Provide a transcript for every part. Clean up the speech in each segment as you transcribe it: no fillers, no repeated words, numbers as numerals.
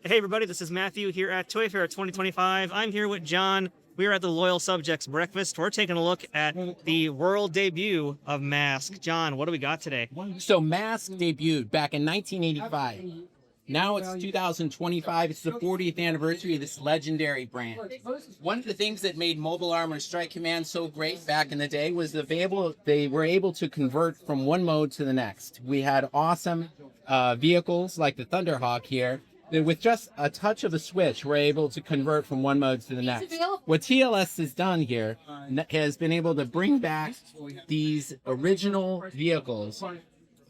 Hey everybody, this is Matthew here at Toy Fair 2025. I'm here with John. We are at the Loyal Subjects Breakfast. We're taking a look at the world debut of M.A.S.K. John, what do we got today? So M.A.S.K debuted back in 1985. Now it's 2025. It's the 40th anniversary of this legendary brand. One of the things that made Mobile Armored Strike Kommand so great back in the day was that they were able to convert from one mode to the next. We had awesome vehicles like the Thunderhawk here that with just a touch of a switch were able to convert from one mode to the next. What TLS has done here has been able to bring back these original vehicles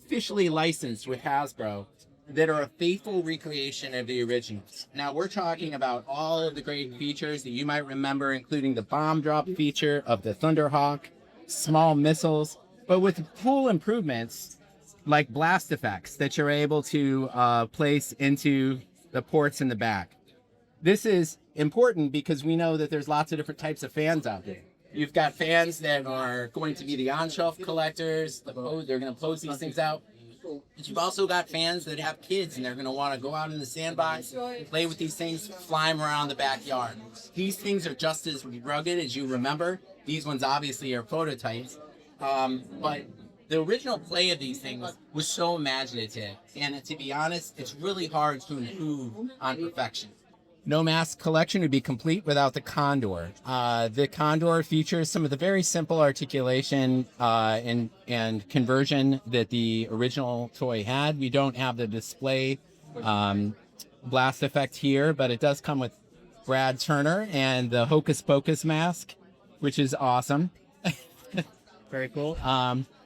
officially licensed with Hasbro that are a faithful recreation of the originals. Now we're talking about all of the great features that you might remember, including the bomb drop feature of the Thunderhawk, small missiles, but with cool improvements like blast effects that you're able to place into the ports in the back. This is important because we know that there's lots of different types of fans out there. You've got fans that are going to be the on-shelf collectors. They're going to pose these things out. But you've also got fans that have kids and they're going to want to go out in the sandbox, play with these things, fly them around the backyard. These things are just as rugged as you remember. These ones obviously are prototypes. But the original play of these things was so imaginative. And to be honest, it's really hard to improve on perfection. No M.A.S.K collection would be complete without the Condor. The Condor features some of the very simple articulation and conversion that the original toy had. We don't have the display blast effect here, but it does come with Brad Turner and the Hocus Pocus mask, which is awesome. Very cool.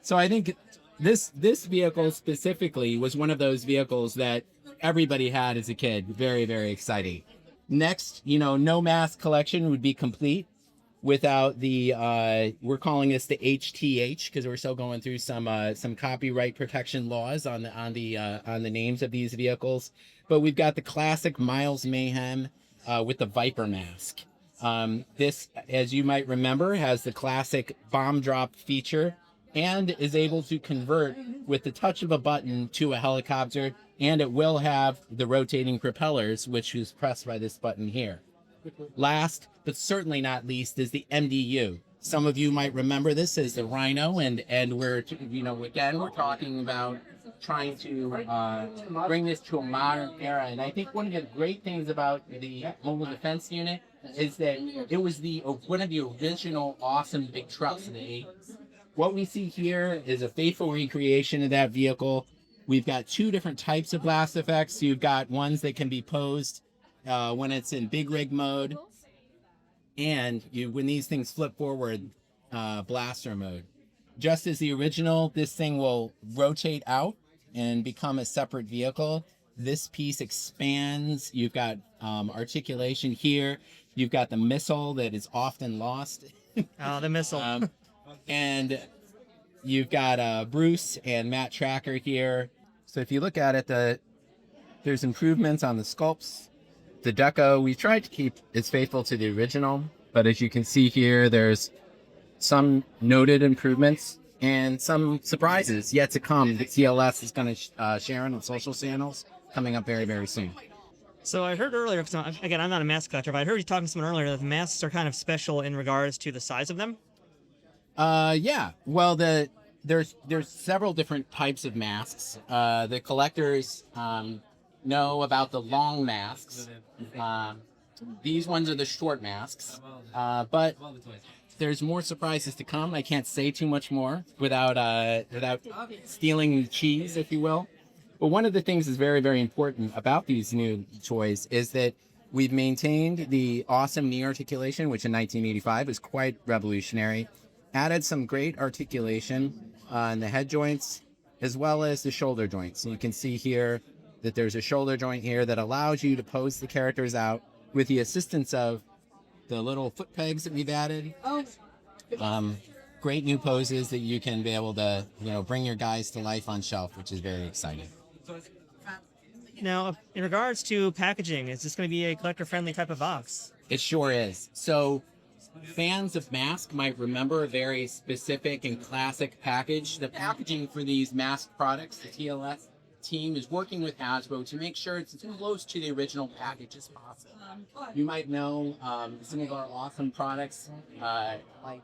So I think this vehicle specifically was one of those vehicles that everybody had as a kid. Very, very exciting. Next, no M.A.S.K collection would be complete without the, we're calling this the HTH because we're still going through some copyright protection laws on the names of these vehicles. But we've got the classic Miles Mayhem with the Viper mask. This, as you might remember, has the classic bomb drop feature and is able to convert with the touch of a button to a helicopter, and it will have the rotating propellers, which is pressed by this button here. Last, but certainly not least, is the MDU. Some of you might remember this as the Rhino, and we're, again, we're talking about trying to bring this to a modern era. And I think one of the great things about the Mobile Defense Unit is that it was one of the original awesome big trucks in the 80s. What we see here is a faithful recreation of that vehicle. We've got two different types of blast effects. You've got ones that can be posed when it's in big rig mode, and when these things flip forward, blaster mode. Just as the original, this thing will rotate out and become a separate vehicle. This piece expands. You've got articulation here. You've got the missile that is often lost. Oh, the missile. And you've got Bruce and Matt Tracker here. So if you look at it, there's improvements on the sculpts. The deco, we tried to keep as faithful to the original, but as you can see here, there's some noted improvements and some surprises yet to come that TLS is going to share on social channels coming up very, very soon. So I heard earlier, again, I'm not a M.A.S.K collector, but I heard you talking to someone earlier that the masks are kind of special in regards to the size of them. Yeah. Well, there's several different types of masks. The collectors know about the long masks. These ones are the short masks. But there's more surprises to come. I can't say too much more without stealing cheese, if you will. But one of the things that's very, very important about these new toys is that we've maintained the awesome knee articulation, which in 1985 was quite revolutionary. Added some great articulation on the head joints as well as the shoulder joints. So you can see here that there's a shoulder joint here that allows you to pose the characters out with the assistance of the little foot pegs that we've added. Great new poses that you can be able to, bring your guys to life on shelf, which is very exciting. Now, in regards to packaging, is this going to be a collector-friendly type of box? It sure is. So fans of M.A.S.K might remember a very specific and classic package. The packaging for these M.A.S.K products, the TLS, team is working with Hasbro to make sure it's as close to the original package as possible. You might know some of our awesome products like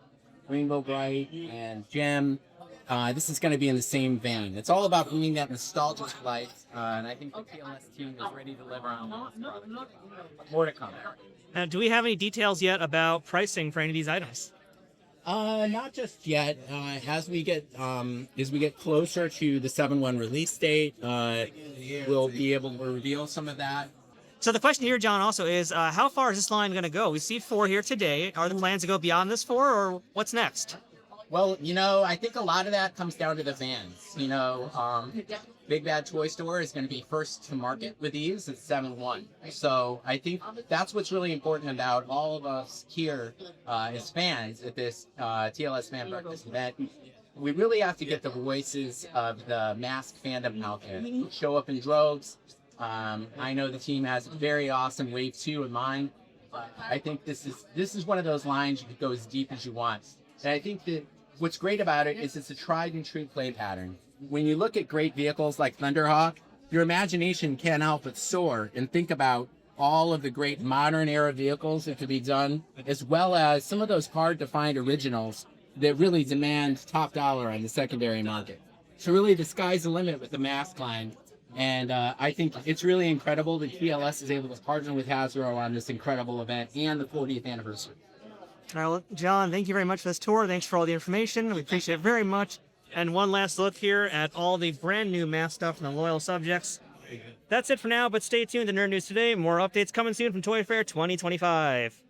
Rainbow Bright and Gem. This is going to be in the same vein. It's all about bringing that nostalgia to life, and I think the TLS team is ready to deliver on this product. More to come. Do we have any details yet about pricing for any of these items? Not just yet. As we get closer to the 7/1 release date, we'll be able to reveal some of that. So the question here, John, also is how far is this line going to go? We see 4 here today. Are the plans to go beyond this 4, or what's next? Well, I think a lot of that comes down to the fans. Big Bad Toy Store is going to be first to market with these at 7/1. So I think that's what's really important about all of us here as fans at this TLS Fan Breakfast event. We really have to get the voices of the M.A.S.K fandom out there. Show up in droves. I know the team has a very awesome Wave 2 in mind. I think this is one of those lines you could go as deep as you want. And I think that what's great about it is it's a tried and true play pattern. When you look at great vehicles like Thunderhawk, your imagination can't help but soar and think about all of the great modern era vehicles that could be done, as well as some of those hard to find originals that really demand top dollar on the secondary market. So really the sky's the limit with the M.A.S.K line. And I think it's really incredible that TLS is able to partner with Hasbro on this incredible event and the 40th anniversary. All right, well, John, thank you very much for this tour. Thanks for all the information. We appreciate it very much. And one last look here at all the brand new M.A.S.K stuff from the loyal subjects. That's it for now, but stay tuned to Nerd News Today. More updates coming soon from Toy Fair 2025.